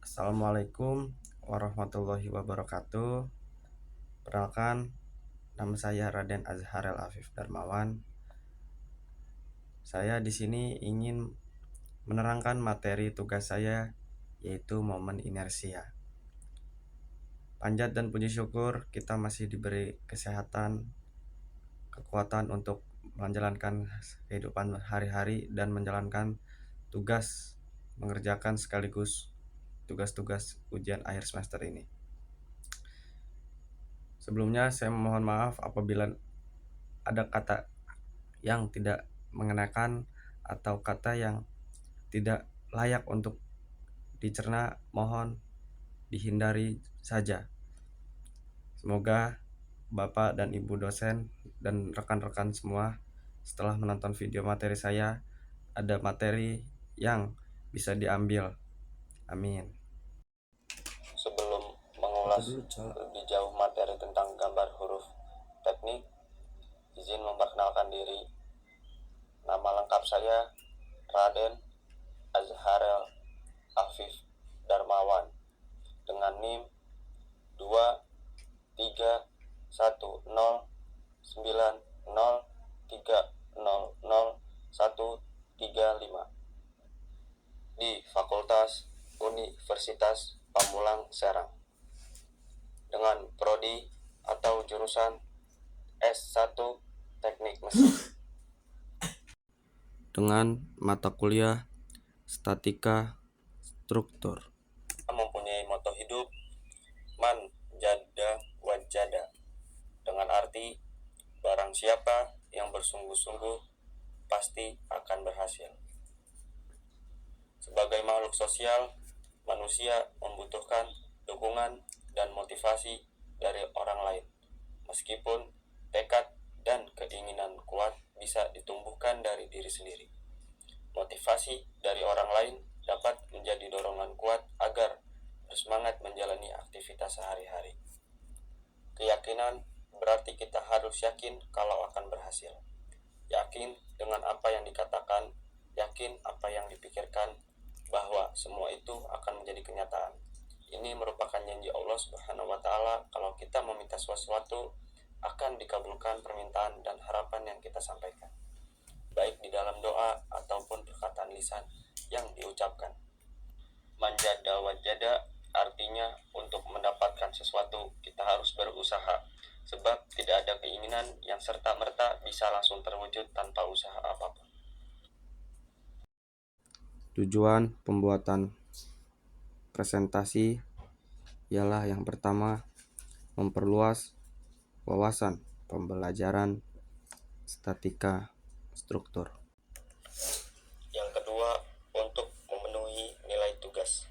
Assalamualaikum warahmatullahi wabarakatuh. Perkenalkan, nama saya Raden Azharel Afif Darmawan. Saya di sini ingin menerangkan materi tugas saya, yaitu momen inersia. Panjat dan puji syukur kita masih diberi kesehatan, kekuatan untuk menjalankan kehidupan hari-hari dan menjalankan tugas, mengerjakan sekaligus tugas-tugas ujian akhir semester ini. Sebelumnya saya mohon maaf apabila ada kata yang tidak mengenakan atau kata yang tidak layak untuk dicerna, mohon dihindari saja. Semoga Bapak dan Ibu dosen dan rekan-rekan semua setelah menonton video materi saya ada materi yang bisa diambil. Amin. Sebelum mengulas lebih jauh materi tentang gambar huruf teknik, izin memperkenalkan diri. Nama lengkap saya Raden Azharel Afif Darmawan dengan NIM 2319090300135 di Fakultas Universitas Pamulang Serang dengan prodi atau jurusan S1 Teknik Mesin dengan mata kuliah Statika Struktur. Mempunyai moto hidup Man Jada Wajada, dengan arti barang siapa yang bersungguh-sungguh pasti akan berhasil. Sebagai makhluk sosial, manusia membutuhkan dukungan dan motivasi dari orang lain. Meskipun tekad dan keinginan kuat bisa ditumbuhkan dari diri sendiri, motivasi dari orang lain dapat menjadi dorongan kuat agar bersemangat menjalani aktivitas sehari-hari. Keyakinan berarti kita harus yakin kalau akan berhasil. Yakin dengan apa yang dikatakan, yakin apa yang dipikirkan, bahwa semua itu akan menjadi kenyataan. Ini merupakan janji Allah Subhanahu wa Ta'ala. Kalau kita meminta sesuatu, akan dikabulkan permintaan dan harapan yang kita sampaikan, baik di dalam doa ataupun perkataan lisan yang diucapkan. Manjada wajada artinya untuk mendapatkan sesuatu kita harus berusaha, sebab tidak ada keinginan yang serta-merta bisa langsung terwujud tanpa usaha apapun. Tujuan pembuatan presentasi ialah yang pertama, memperluas wawasan pembelajaran statika struktur. Yang kedua, untuk memenuhi nilai tugas.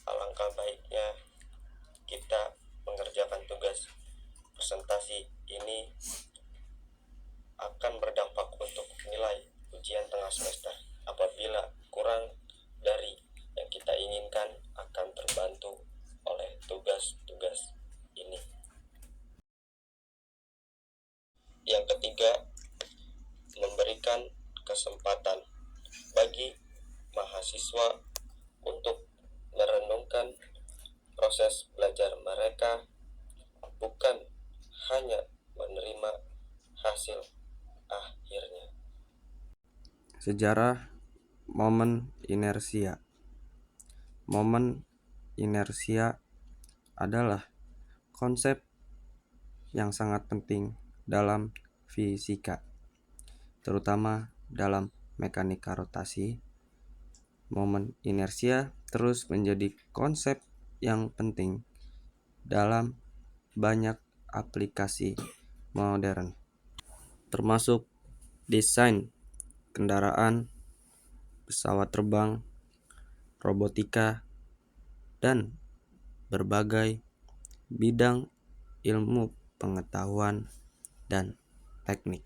Alangkah baiknya kita mengerjakan tugas presentasi ini akan berdampak untuk nilai ujian tengah semester. Apabila kurang dari yang kita inginkan, akan terbantu oleh tugas-tugas ini. Yang ketiga, memberikan kesempatan bagi mahasiswa untuk merenungkan proses belajar mereka, bukan hanya menerima hasil akhirnya. Sejarah momen inersia. Momen inersia adalah konsep yang sangat penting dalam fisika, terutama dalam mekanika rotasi. Momen inersia terus menjadi konsep yang penting dalam banyak aplikasi modern, termasuk desain kendaraan, pesawat terbang, robotika, dan berbagai bidang ilmu pengetahuan dan teknik.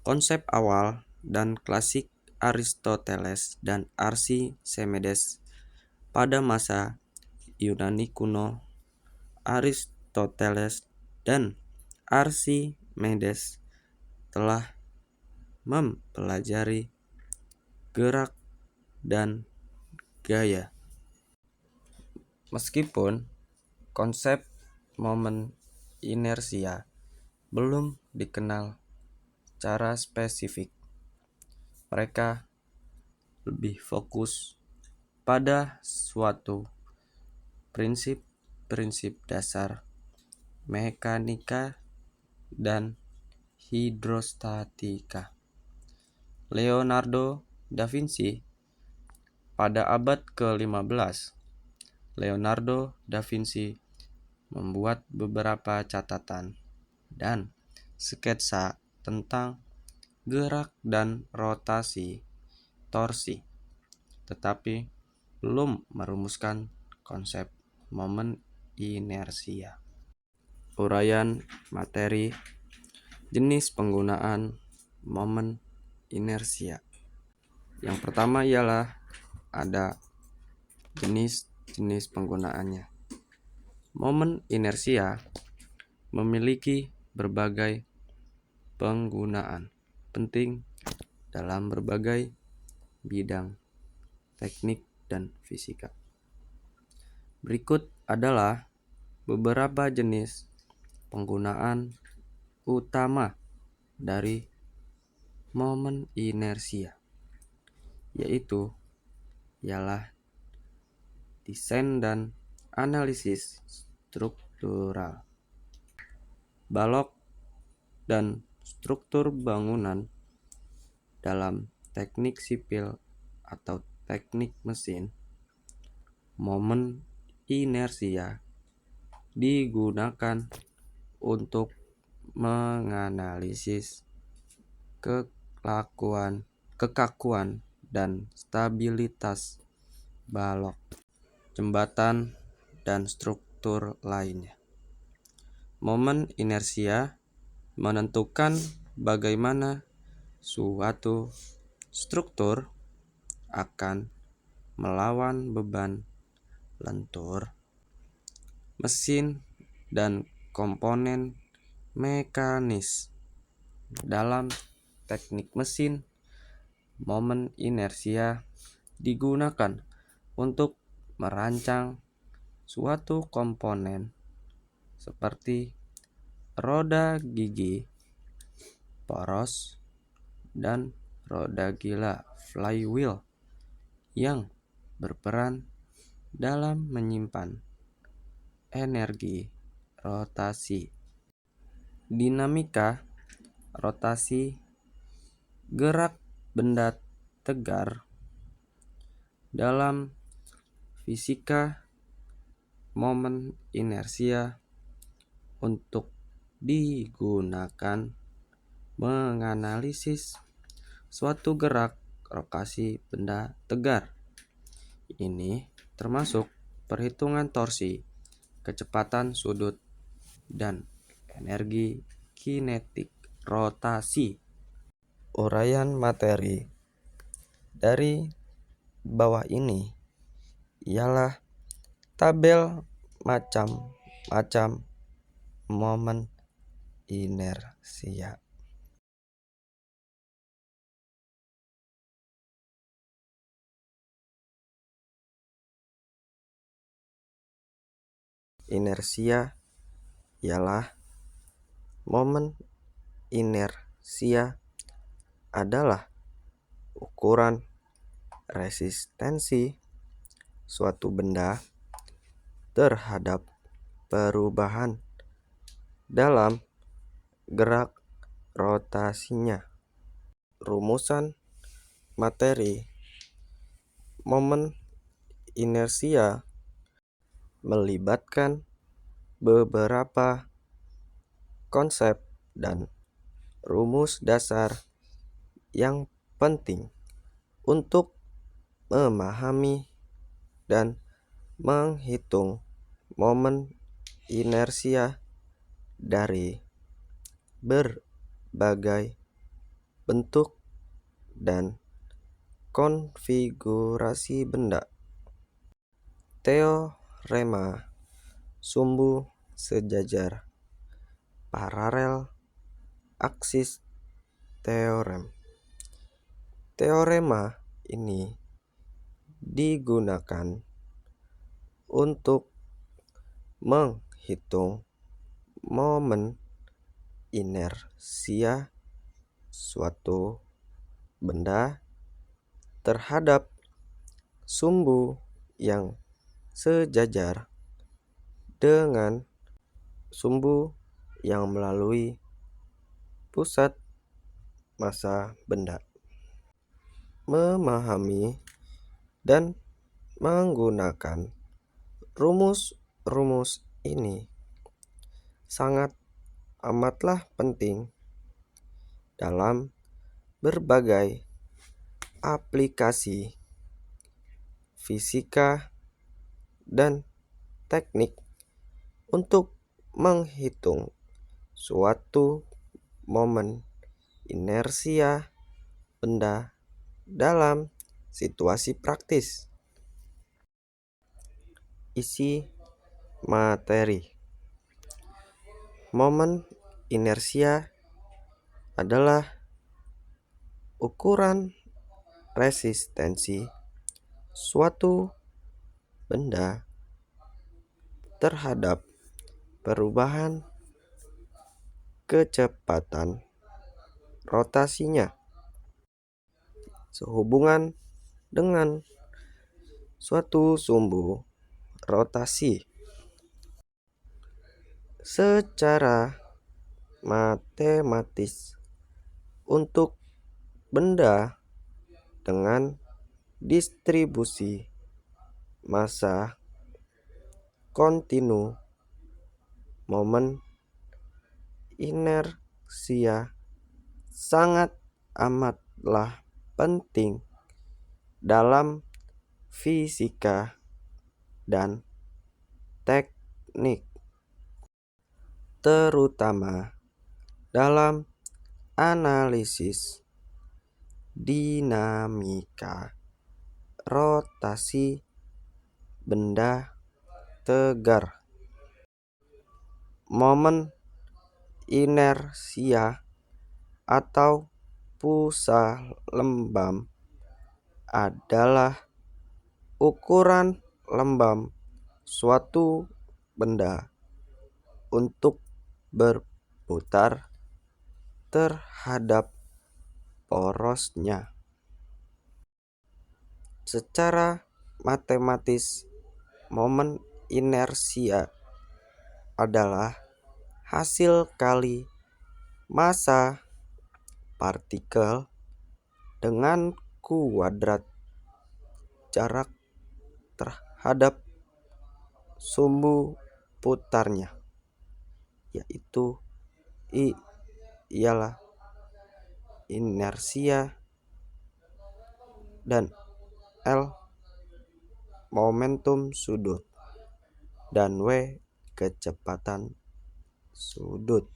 Konsep awal dan klasik Aristoteles dan Archimedes pada masa Yunani kuno. Aristoteles dan Archimedes telah mempelajari gerak dan gaya Meskipun konsep momen inersia belum dikenal secara spesifik, mereka lebih fokus pada suatu prinsip-prinsip dasar mekanika dan hidrostatika. Leonardo da Vinci pada abad ke-15, Leonardo da Vinci membuat beberapa catatan dan sketsa tentang gerak dan rotasi torsi, tetapi belum merumuskan konsep momen inersia. Uraian materi, jenis penggunaan momen inersia. Yang pertama ialah ada jenis-jenis penggunaannya. Momen inersia memiliki berbagai penggunaan penting dalam berbagai bidang teknik dan fisika. Berikut adalah beberapa jenis penggunaan utama dari momen inersia, yaitu ialah desain dan analisis struktural, balok dan struktur bangunan dalam teknik sipil atau teknik mesin. Momen inersia digunakan untuk menganalisis kekakuan dan stabilitas balok, jembatan, dan struktur lainnya. Momen inersia menentukan bagaimana suatu struktur akan melawan beban lentur, mesin, dan komponen mekanis. Dalam teknik mesin, momen inersia digunakan untuk merancang suatu komponen seperti roda gigi poros dan roda gila flywheel yang berperan dalam menyimpan energi rotasi. Dinamika rotasi gerak benda tegar. Dalam fisika, momen inersia untuk digunakan menganalisis suatu gerak rotasi benda tegar. Ini termasuk perhitungan torsi, kecepatan sudut, dan energi kinetik rotasi. Uraian materi dari bawah ini ialah tabel macam-macam momen inersia. Inersia ialah momen inersia adalah ukuran resistensi suatu benda terhadap perubahan dalam gerak rotasinya. Rumusan materi momen inersia melibatkan beberapa konsep dan rumus dasar yang penting untuk memahami dan menghitung momen inersia dari berbagai bentuk dan konfigurasi benda. Teorema sumbu sejajar, paralel aksis teorem. Teorema ini digunakan untuk menghitung momen inersia suatu benda terhadap sumbu yang sejajar dengan sumbu yang melalui pusat massa benda. Memahami dan menggunakan rumus-rumus ini sangat amatlah penting dalam berbagai aplikasi fisika dan teknik untuk menghitung suatu momen inersia benda dalam situasi praktis. Isi materi. Momen inersia adalah ukuran resistensi suatu benda terhadap perubahan kecepatan rotasinya sehubungan dengan suatu sumbu rotasi. Secara matematis, untuk benda dengan distribusi massa kontinu, momen inersia sangat amatlah penting dalam fisika dan teknik, terutama dalam analisis dinamika rotasi benda tegar. Momen inersia atau pusalembam adalah ukuran lembam suatu benda untuk berputar terhadap porosnya. Secara matematis, momen inersia adalah hasil kali massa partikel dengan kuadrat jarak terhadap sumbu putarnya, yaitu I ialah inersia dan L momentum sudut dan W kecepatan sudut.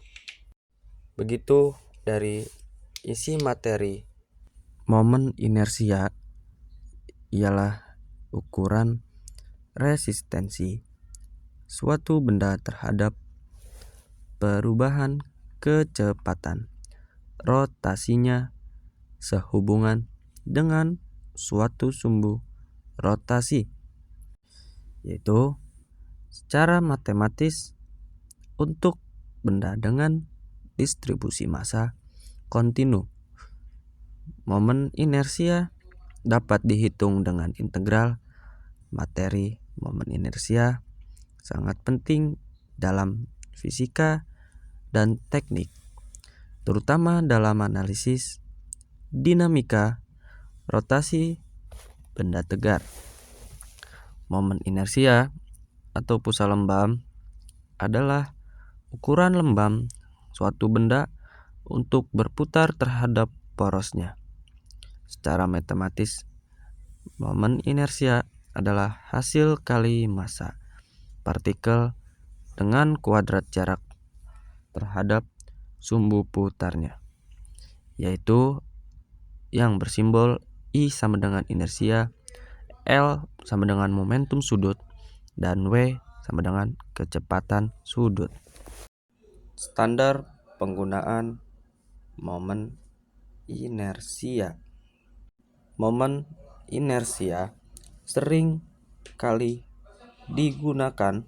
Begitu dari isi materi. Momen inersia ialah ukuran resistensi suatu benda terhadap perubahan kecepatan rotasinya sehubungan dengan suatu sumbu rotasi, yaitu secara matematis untuk benda dengan distribusi massa kontinu, momen inersia dapat dihitung dengan integral. Materi momen inersia sangat penting dalam fisika dan teknik, terutama dalam analisis dinamika rotasi benda tegar. Momen inersia atau pusalembam adalah ukuran lembam suatu benda untuk berputar terhadap porosnya. Secara matematis, momen inersia adalah hasil kali massa partikel dengan kuadrat jarak terhadap sumbu putarnya, yaitu yang bersimbol I sama dengan inersia, L sama dengan momentum sudut, dan W sama dengan kecepatan sudut. Standar penggunaan momen inersia. Momen inersia sering kali digunakan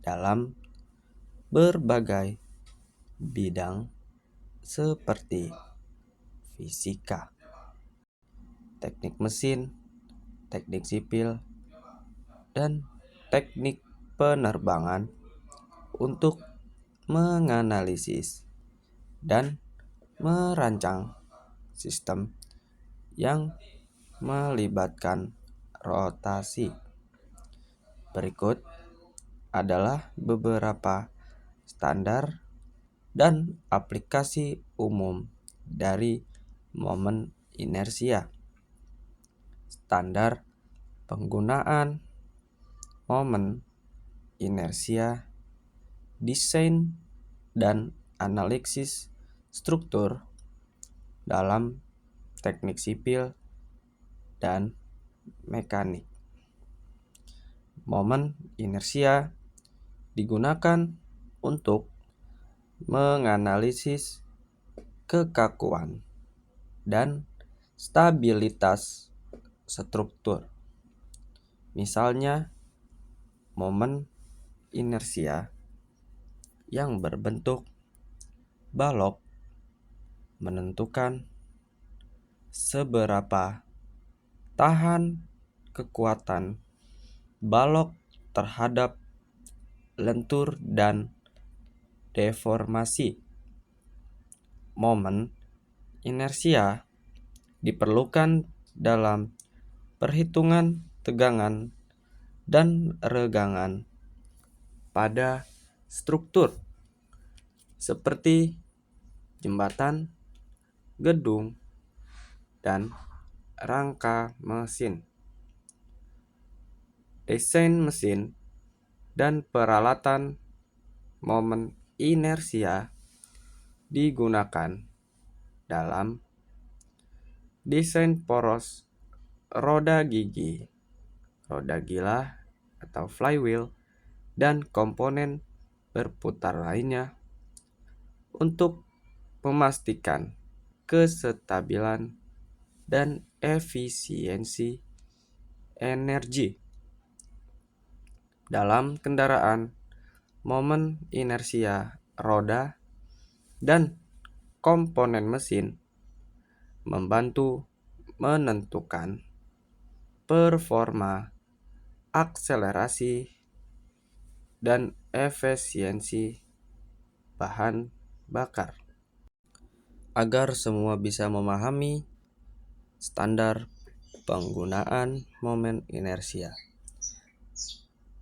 dalam berbagai bidang seperti fisika, teknik mesin, teknik sipil, dan teknik penerbangan untuk menganalisis dan merancang sistem yang melibatkan rotasi. Berikut adalah beberapa standar dan aplikasi umum dari momen inersia. Standar penggunaan momen inersia, desain dan analisis struktur dalam teknik sipil dan mekanik. Momen inersia digunakan untuk menganalisis kekakuan dan stabilitas struktur. Misalnya, momen inersia yang berbentuk balok menentukan seberapa tahan kekuatan balok terhadap lentur dan deformasi. Momen inersia diperlukan dalam perhitungan tegangan dan regangan pada struktur seperti jembatan, gedung, dan rangka mesin. Desain mesin dan peralatan momen inersia digunakan dalam desain poros roda gigi, roda gila atau flywheel, dan komponen berputar lainnya untuk memastikan kestabilan dan efisiensi energi. Dalam kendaraan, momen inersia roda dan komponen mesin membantu menentukan performa, akselerasi, dan efisiensi bahan bakar. Agar semua bisa memahami standar penggunaan momen inersia,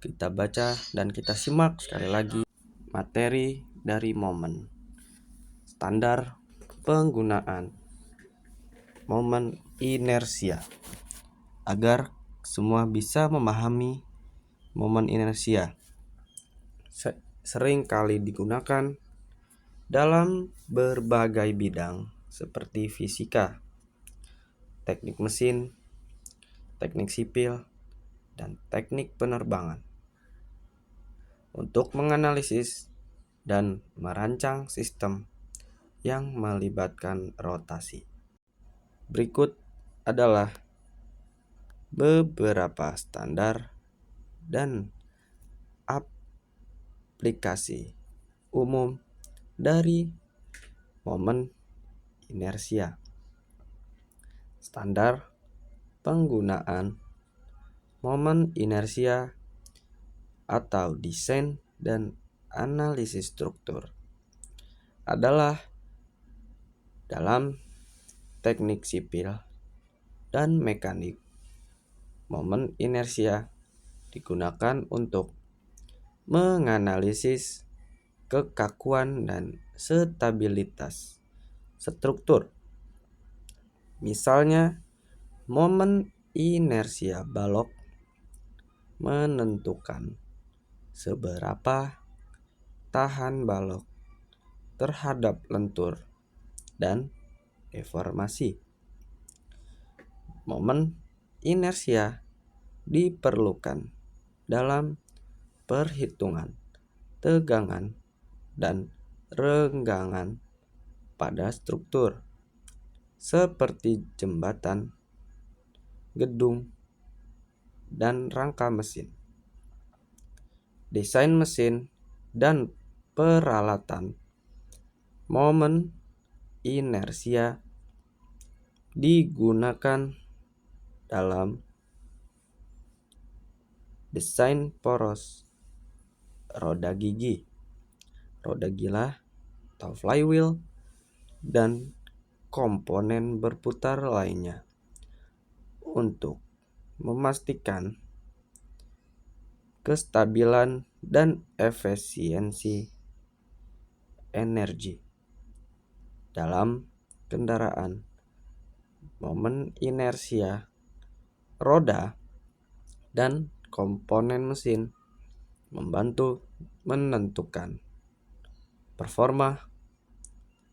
kita baca dan kita simak sekali lagi materi dari momen. Standar penggunaan momen inersia. Agar semua bisa memahami momen inersia, sering kali digunakan dalam berbagai bidang seperti fisika, teknik mesin, teknik sipil, dan teknik penerbangan untuk menganalisis dan merancang sistem yang melibatkan rotasi. Berikut adalah beberapa standar dan aplikasi umum dari momen inersia. Standar penggunaan momen inersia atau desain dan analisis struktur adalah dalam teknik sipil dan mekanik. Momen inersia digunakan untuk menganalisis kekakuan dan stabilitas struktur. Misalnya, momen inersia balok menentukan seberapa tahan balok terhadap lentur dan deformasi. Momen inersia diperlukan dalam perhitungan tegangan dan renggangan pada struktur seperti jembatan, gedung, dan rangka mesin. desain mesin, dan peralatan. Momen inersia digunakan dalam desain poros roda gigi, roda gila atau flywheel, dan komponen berputar lainnya untuk memastikan kestabilan dan efisiensi energi dalam kendaraan. Momen inersia roda dan komponen mesin membantu menentukan performa,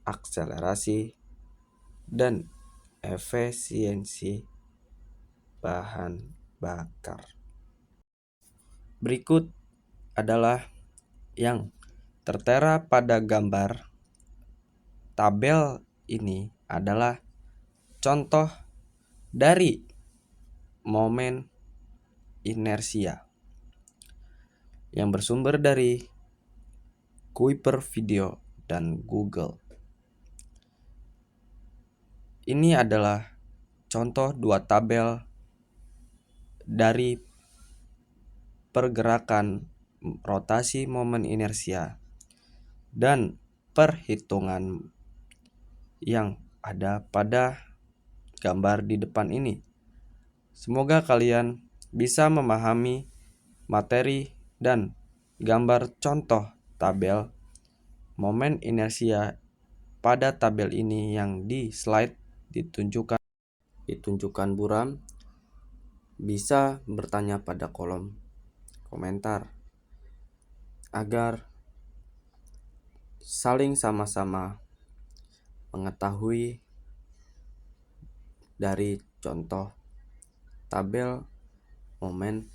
akselerasi, dan efisiensi bahan bakar. Berikut adalah yang tertera pada gambar. Tabel ini adalah contoh dari momen inersia yang bersumber dari Kuiper Video dan Google. Ini adalah contoh dua tabel dari pergerakan rotasi momen inersia dan perhitungan yang ada pada gambar di depan ini. Semoga kalian bisa memahami materi dan gambar contoh tabel momen inersia pada tabel ini yang di slide ditunjukkan buram. Bisa bertanya pada kolom komentar agar saling sama-sama mengetahui dari contoh tabel momen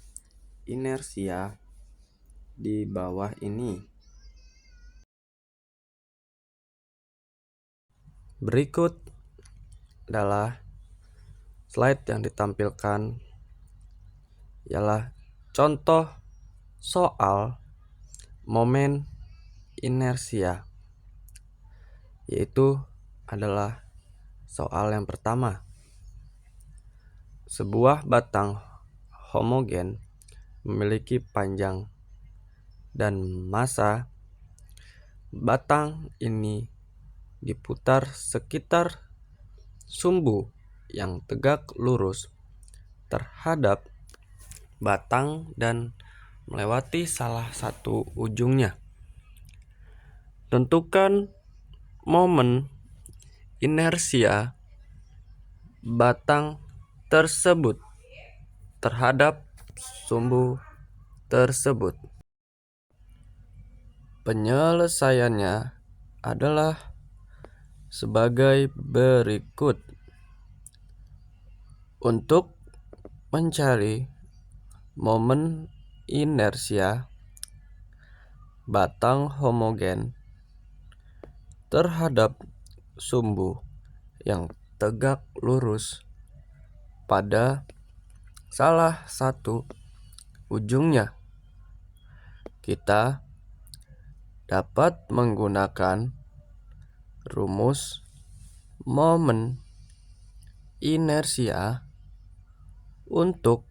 inersia di bawah ini. Berikut adalah slide yang ditampilkan ialah contoh soal momen inersia, yaitu adalah soal yang pertama. Sebuah batang homogen memiliki panjang dan massa. Batang ini diputar sekitar sumbu yang tegak lurus terhadap batang dan melewati salah satu ujungnya. Tentukan momen inersia batang tersebut terhadap sumbu tersebut. Penyelesaiannya adalah sebagai berikut. Untuk mencari momen inersia batang homogen terhadap sumbu yang tegak lurus pada salah satu ujungnya, kita dapat menggunakan rumus momen inersia untuk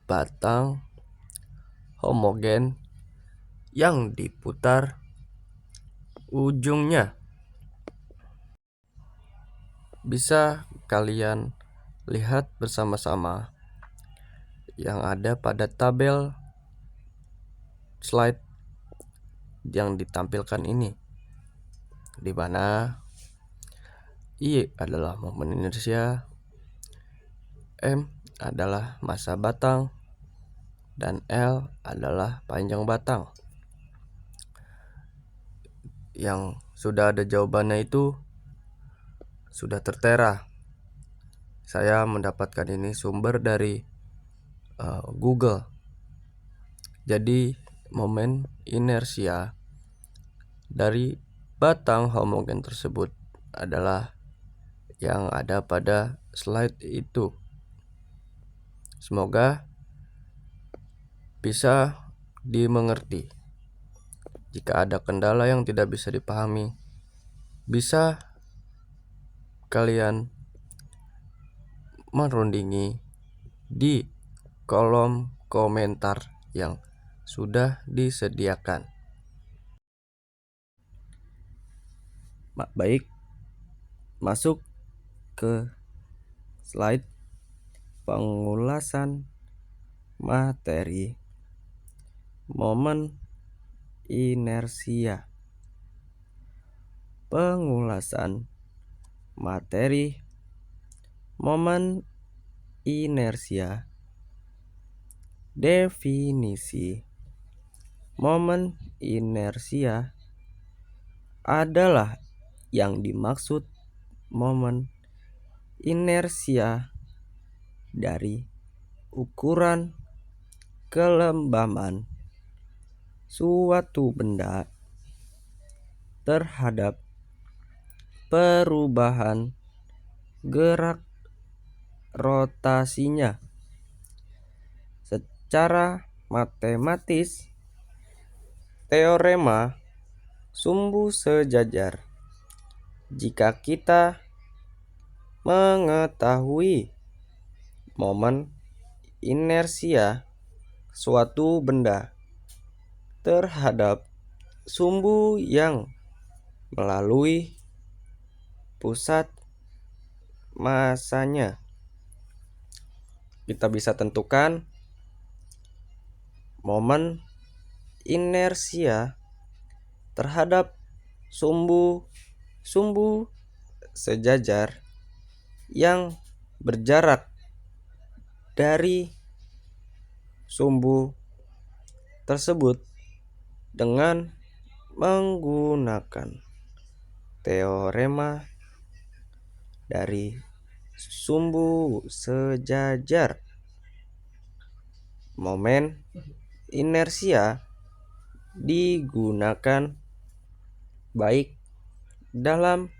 batang homogen yang diputar ujungnya. Bisa kalian lihat bersama-sama yang ada pada tabel slide yang ditampilkan ini, di mana I adalah momen inersia, M adalah massa batang, dan L adalah panjang batang. Yang sudah ada jawabannya itu sudah tertera. Saya mendapatkan ini sumber dari Google. Jadi momen inersia dari batang homogen tersebut adalah yang ada pada slide itu. Semoga bisa dimengerti. Jika ada kendala yang tidak bisa dipahami, bisa kalian merundingi di kolom komentar yang sudah disediakan. Baik, masuk ke slide pengulasan materi momen inersia. Pengulasan materi momen inersia. Definisi momen inersia adalah yang dimaksud momen inersia dari ukuran kelembaban suatu benda terhadap perubahan gerak rotasinya. Secara matematis, teorema sumbu sejajar. Jika kita mengetahui momen inersia suatu benda terhadap sumbu yang melalui pusat masanya, kita bisa tentukan momen inersia terhadap sumbu sejajar yang berjarak dari sumbu tersebut dengan menggunakan teorema dari sumbu sejajar. Momen inersia digunakan baik dalam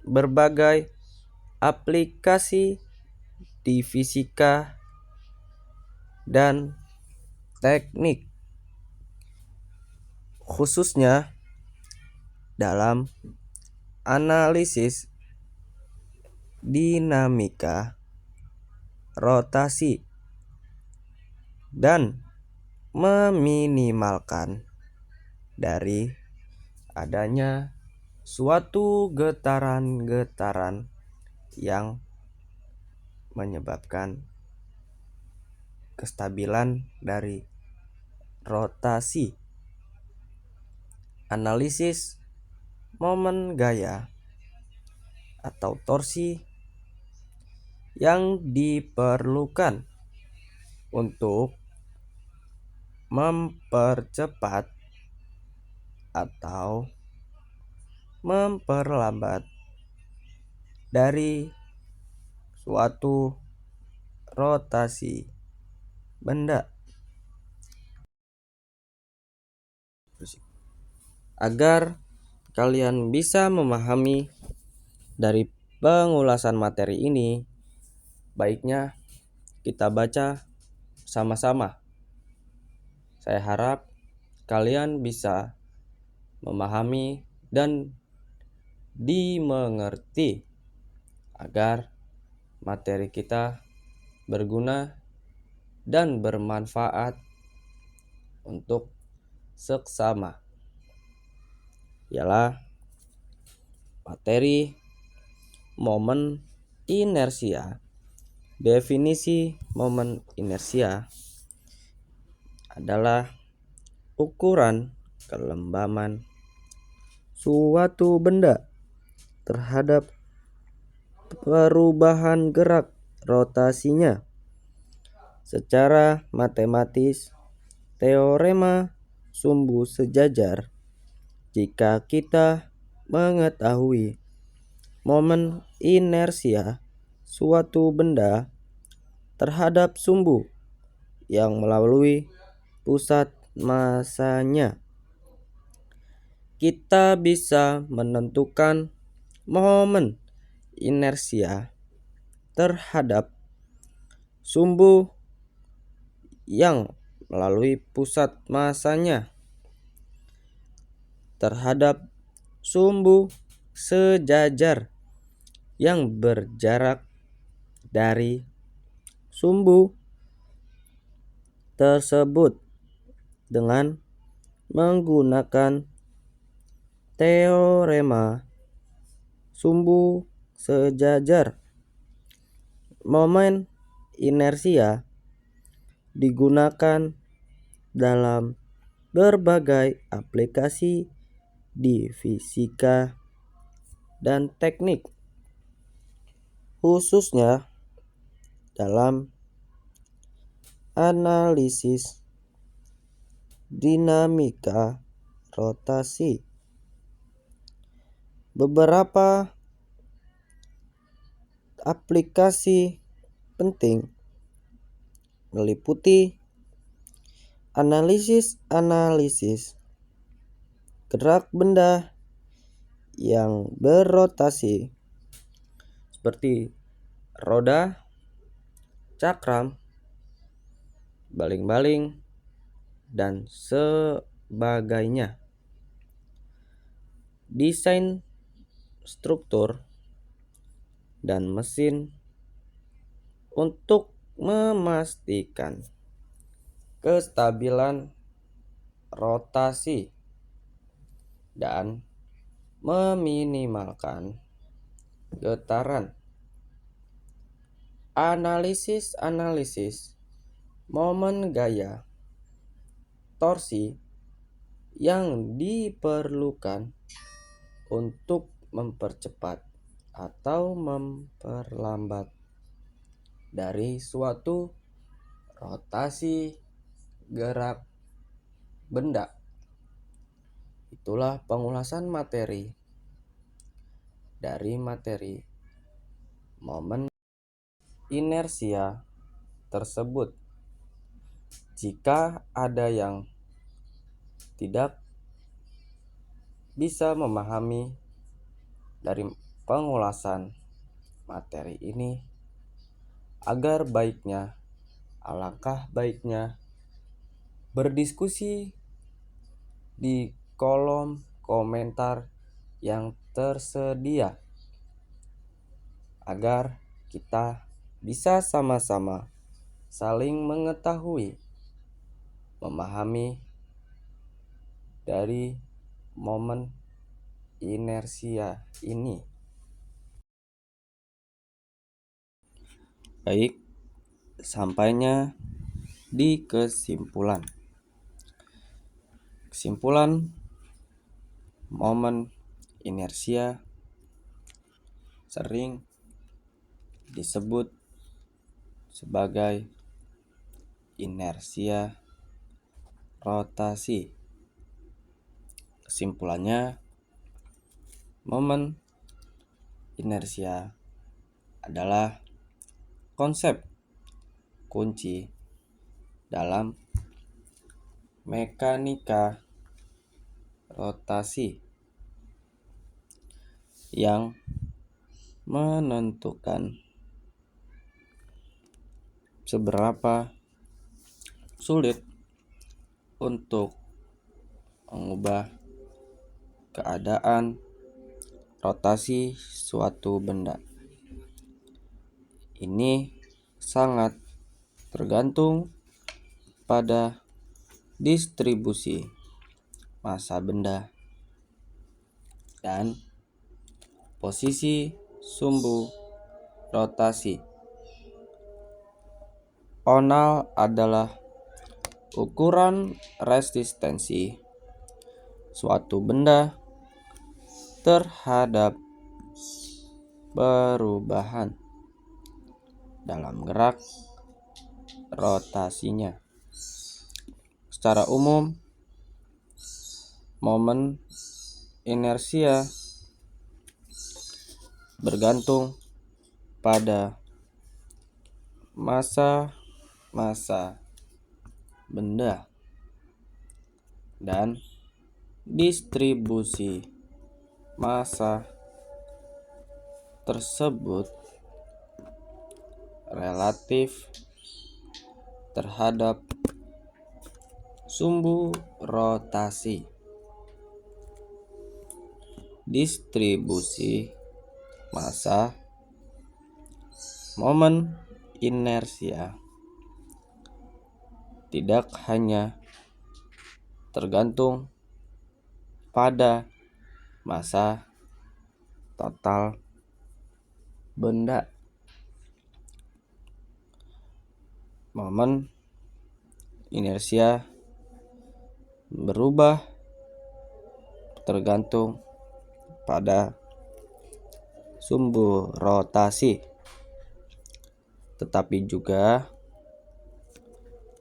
berbagai aplikasi di fisika dan teknik, khususnya dalam analisis dinamika rotasi dan meminimalkan dari adanya suatu getaran-getaran yang menyebabkan kestabilan dari rotasi. Analisis momen gaya atau torsi yang diperlukan untuk mempercepat atau memperlambat dari suatu rotasi benda. Agar kalian bisa memahami dari pengulasan materi ini, baiknya kita baca sama-sama. Saya harap kalian bisa memahami dan dimengerti agar materi kita berguna dan bermanfaat untuk seksama. Ialah materi momen inersia. Definisi momen inersia adalah ukuran kelembaban suatu benda terhadap perubahan gerak rotasinya. Secara matematis, teorema sumbu sejajar. Jika kita mengetahui momen inersia suatu benda terhadap sumbu yang melalui pusat masanya, kita bisa menentukan momen inersia terhadap sumbu yang melalui pusat masanya terhadap sumbu sejajar yang berjarak dari sumbu tersebut dengan menggunakan teorema sumbu sejajar. Momen inersia digunakan dalam berbagai aplikasi di fisika dan teknik, khususnya dalam analisis dinamika rotasi. Beberapa aplikasi penting meliputi analisis gerak benda yang berotasi seperti roda, cakram, baling-baling, dan sebagainya. Desain struktur dan mesin untuk memastikan kestabilan rotasi dan meminimalkan getaran. Analisis momen gaya torsi yang diperlukan untuk mempercepat atau memperlambat dari suatu rotasi gerak benda. Itulah pengulasan materi dari materi momen inersia tersebut. Jika ada yang tidak bisa memahami dari pengulasan materi ini, alangkah baiknya berdiskusi di kolom komentar yang tersedia agar kita bisa sama-sama saling mengetahui, memahami dari momen inersia ini. Baik, sampainya di kesimpulan. Kesimpulan momen inersia sering disebut sebagai inersia rotasi. Kesimpulannya, momen inersia adalah konsep kunci dalam mekanika rotasi yang menentukan seberapa sulit untuk mengubah keadaan rotasi suatu benda. Ini sangat tergantung pada distribusi massa benda dan posisi sumbu rotasi. Onal adalah ukuran resistensi suatu benda terhadap perubahan dalam gerak rotasinya. Secara umum, momen inersia bergantung pada massa benda dan distribusi massa tersebut relatif terhadap sumbu rotasi, distribusi massa, momen inersia tidak hanya tergantung pada massa total benda. Momen inersia berubah tergantung pada sumbu rotasi, tetapi juga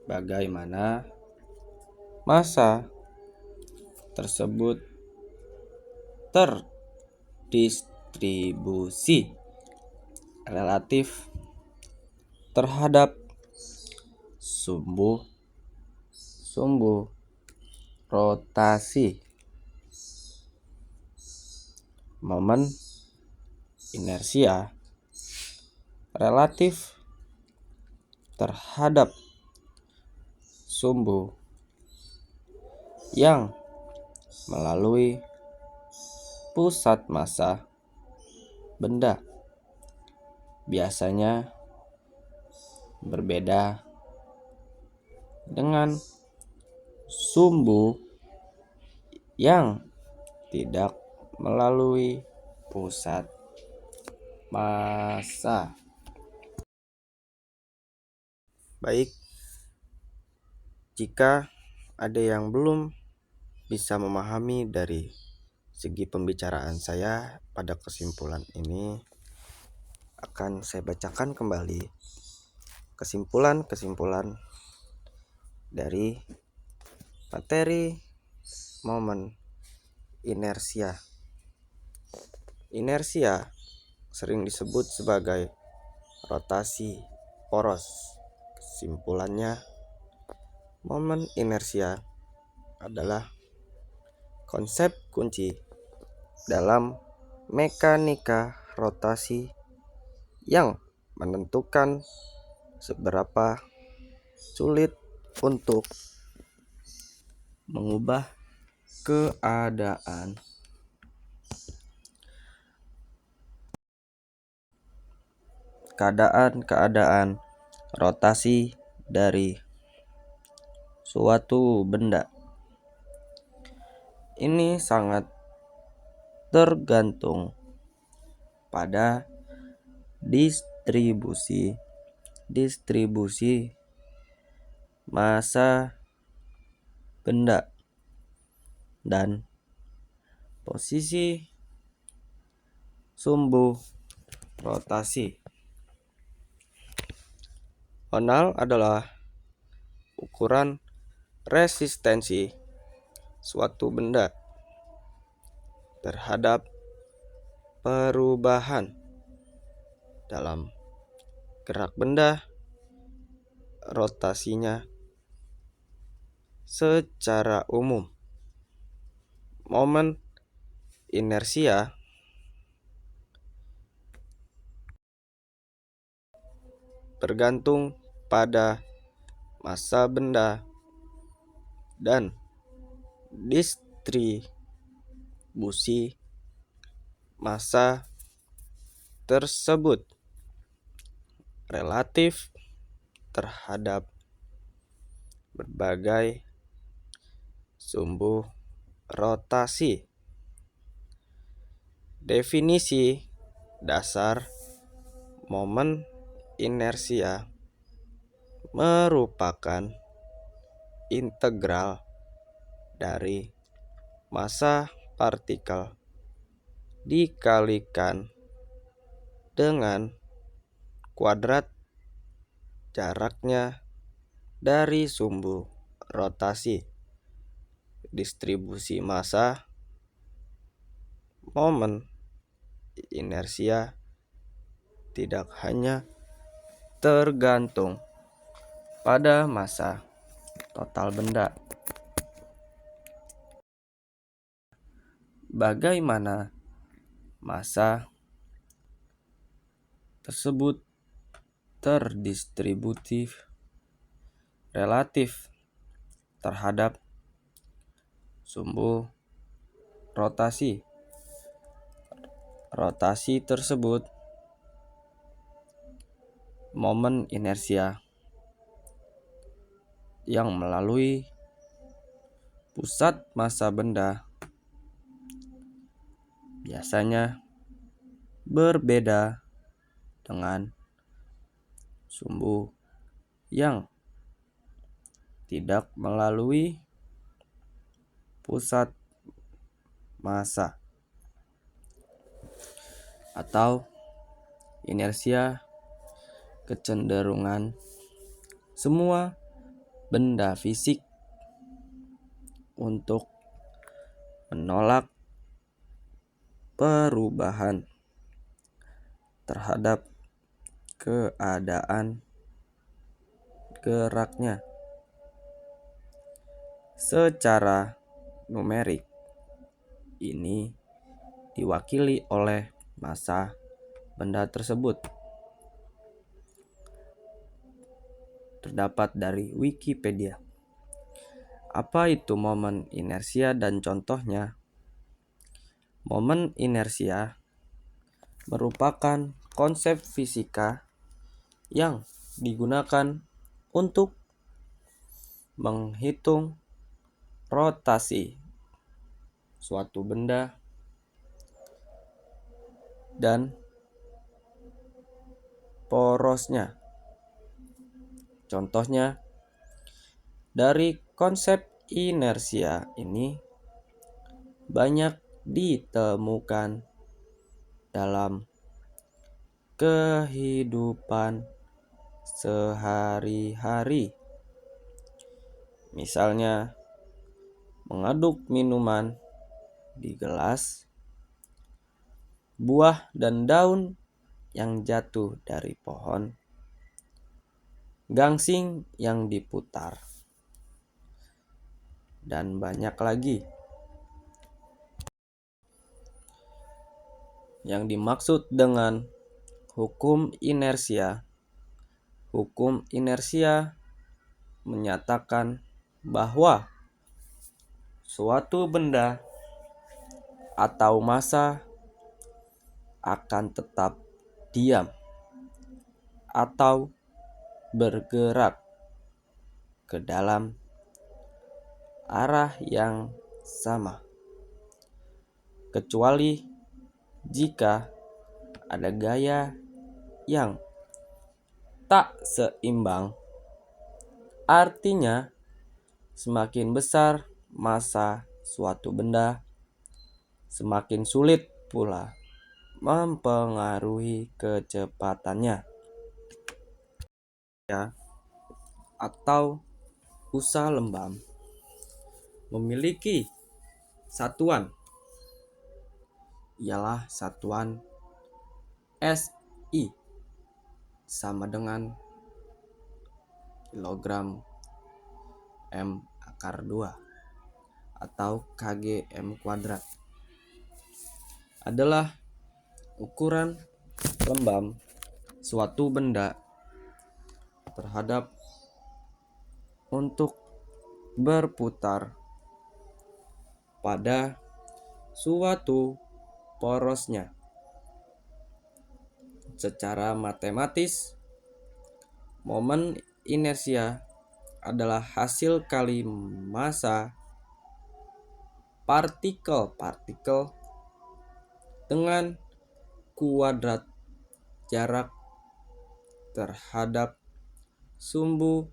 bagaimana massa tersebut terdistribusi relatif terhadap sumbu rotasi. Momen inersia relatif terhadap sumbu yang melalui pusat massa benda biasanya berbeda dengan sumbu yang tidak melalui pusat massa. Baik, jika ada yang belum bisa memahami dari segi pembicaraan saya pada kesimpulan ini, akan saya bacakan kembali kesimpulan-kesimpulan dari materi momen inersia. Inersia sering disebut sebagai rotasi poros. Kesimpulannya, momen inersia adalah konsep kunci dalam mekanika rotasi yang menentukan seberapa sulit untuk mengubah keadaan rotasi dari suatu benda. Ini sangat tergantung pada distribusi massa benda dan posisi sumbu rotasi. Onal adalah ukuran resistensi suatu benda terhadap perubahan dalam gerak benda rotasinya. Secara umum, momen inersia bergantung pada massa benda dan distribusi massa tersebut relatif terhadap berbagai sumbu rotasi. Definisi dasar momen inersia merupakan integral dari massa partikel dikalikan dengan kuadrat jaraknya dari sumbu rotasi. Distribusi massa momen inersia tidak hanya tergantung pada massa total benda. Bagaimana massa tersebut terdistributif relatif terhadap sumbu rotasi. Rotasi tersebut momen inersia yang melalui pusat massa benda biasanya berbeda dengan sumbu yang tidak melalui pusat massa atau inersia kecenderungan semua benda fisik untuk menolak perubahan terhadap keadaan geraknya. Secara numerik, ini diwakili oleh massa benda tersebut. Terdapat dari Wikipedia. Apa itu momen inersia dan contohnya? Momen inersia merupakan konsep fisika yang digunakan untuk menghitung rotasi suatu benda dan porosnya. Contohnya, dari konsep inersia ini banyak ditemukan dalam kehidupan sehari-hari. Misalnya, mengaduk minuman di gelas, buah dan daun yang jatuh dari pohon, gangsing yang diputar, dan banyak lagi. Yang dimaksud dengan hukum inersia menyatakan bahwa suatu benda atau massa akan tetap diam atau bergerak ke dalam arah yang sama, kecuali jika ada gaya yang tak seimbang. Artinya, semakin besar massa suatu benda, semakin sulit pula mempengaruhi kecepatannya. Atau usaha lembam memiliki satuan, ialah satuan SI sama dengan kilogram M akar 2 atau kgm kuadrat, adalah ukuran lembam suatu benda terhadap untuk berputar pada suatu porosnya. Secara matematis, momen inersia adalah hasil kali massa partikel-partikel dengan kuadrat jarak terhadap sumbu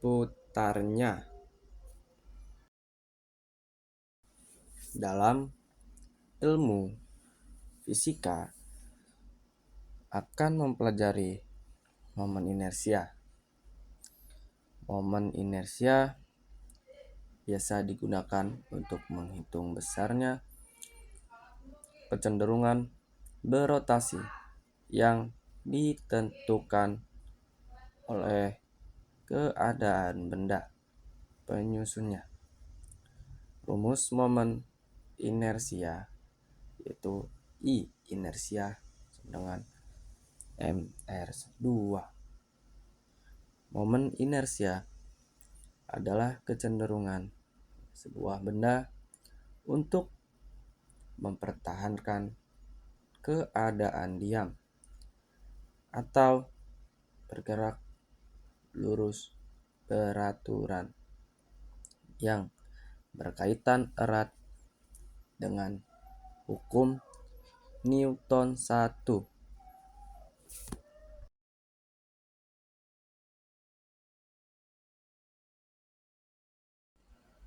putarnya. Dalam ilmu fisika akan mempelajari momen inersia. Momen inersia biasa digunakan untuk menghitung besarnya kecenderungan berotasi yang ditentukan oleh keadaan benda penyusunnya. Rumus momen inersia yaitu I inersia dengan mR2. Momen inersia adalah kecenderungan sebuah benda untuk mempertahankan keadaan diam atau bergerak lurus beraturan yang berkaitan erat dengan hukum Newton 1.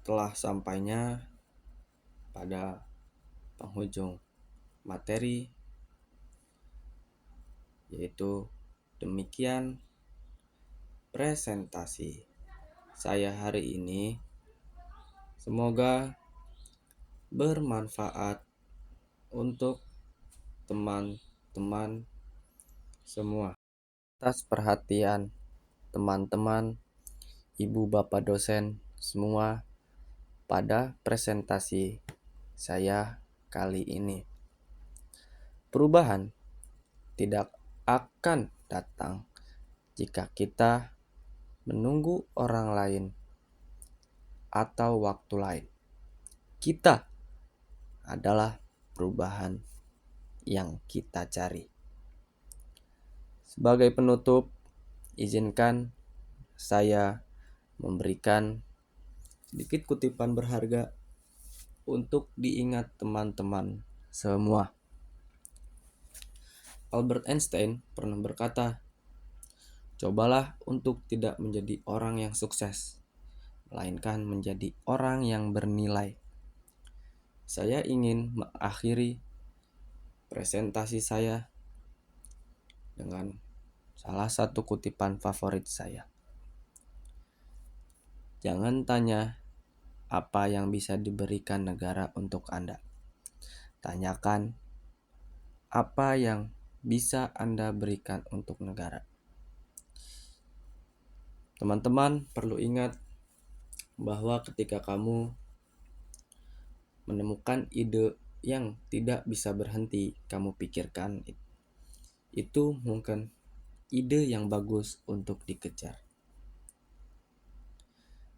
Telah sampainya pada penghujung materi, yaitu demikian presentasi saya hari ini. Semoga bermanfaat untuk teman-teman semua. Atas perhatian teman-teman, ibu bapak dosen semua pada presentasi saya kali ini. Perubahan tidak akan datang jika kita menunggu orang lain atau waktu lain. Kita adalah perubahan yang kita cari. Sebagai penutup, izinkan saya memberikan sedikit kutipan berharga untuk diingat teman-teman semua. Albert Einstein pernah berkata, "Cobalah untuk tidak menjadi orang yang sukses, melainkan menjadi orang yang bernilai." Saya ingin mengakhiri presentasi saya dengan salah satu kutipan favorit saya. Jangan tanya apa yang bisa diberikan negara untuk Anda. Tanyakan apa yang bisa Anda berikan untuk negara. Teman-teman perlu ingat bahwa ketika kamu menemukan ide yang tidak bisa berhenti kamu pikirkan, itu mungkin ide yang bagus untuk dikejar.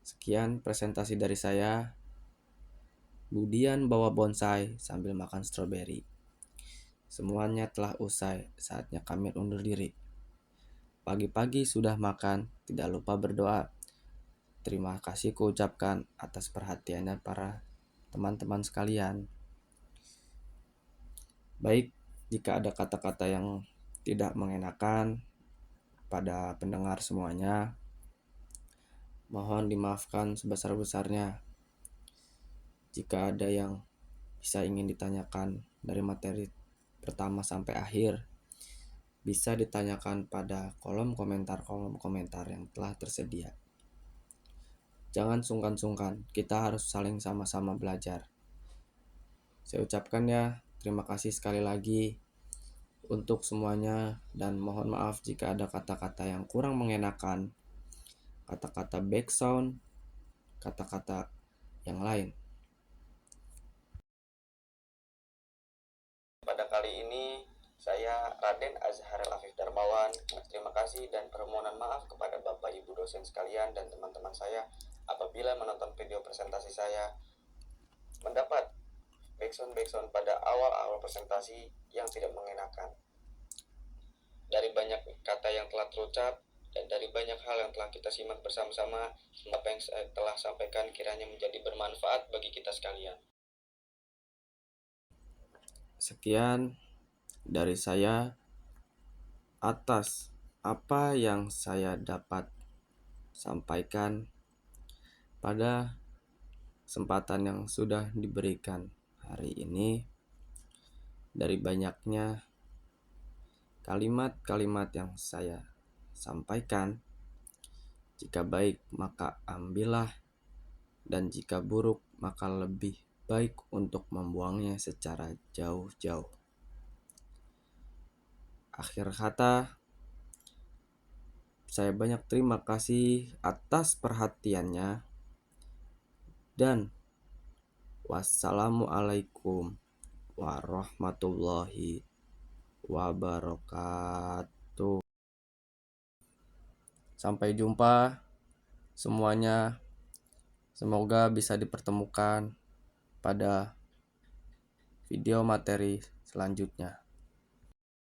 Sekian presentasi dari saya. Budian bawa bonsai sambil makan stroberi. Semuanya telah usai, saatnya kami undur diri. Pagi-pagi sudah makan, tidak lupa berdoa. Terima kasih kuucapkan atas perhatiannya para teman-teman sekalian. Baik, jika ada kata-kata yang tidak mengenakan pada pendengar semuanya, mohon dimaafkan sebesar-besarnya. Jika ada yang bisa ingin ditanyakan dari materi pertama sampai akhir, bisa ditanyakan pada kolom komentar yang telah tersedia. Jangan sungkan-sungkan, kita harus saling sama-sama belajar. Saya ucapkan ya, terima kasih sekali lagi untuk semuanya, dan mohon maaf jika ada kata-kata yang kurang mengenakan, kata-kata backsound, kata-kata yang lain. Pada kali ini, saya Raden Azharil Afif Darmawan. Terima kasih dan permohonan maaf kepada Bapak Ibu dosen sekalian dan teman-teman saya apabila menonton video presentasi saya mendapat backsound pada awal-awal presentasi yang tidak mengenakan. Dari banyak kata yang telah terucap dan dari banyak hal yang telah kita simak bersama-sama, apa yang saya telah sampaikan kiranya menjadi bermanfaat bagi kita sekalian. Sekian dari saya atas apa yang saya dapat sampaikan pada kesempatan yang sudah diberikan hari ini. Dari banyaknya kalimat-kalimat yang saya sampaikan, jika baik maka ambillah, dan jika buruk maka lebih baik untuk membuangnya secara jauh-jauh. Akhir kata, saya banyak terima kasih atas perhatiannya, dan wassalamualaikum warahmatullahi wabarakatuh. Sampai jumpa semuanya. Semoga bisa dipertemukan pada video materi selanjutnya.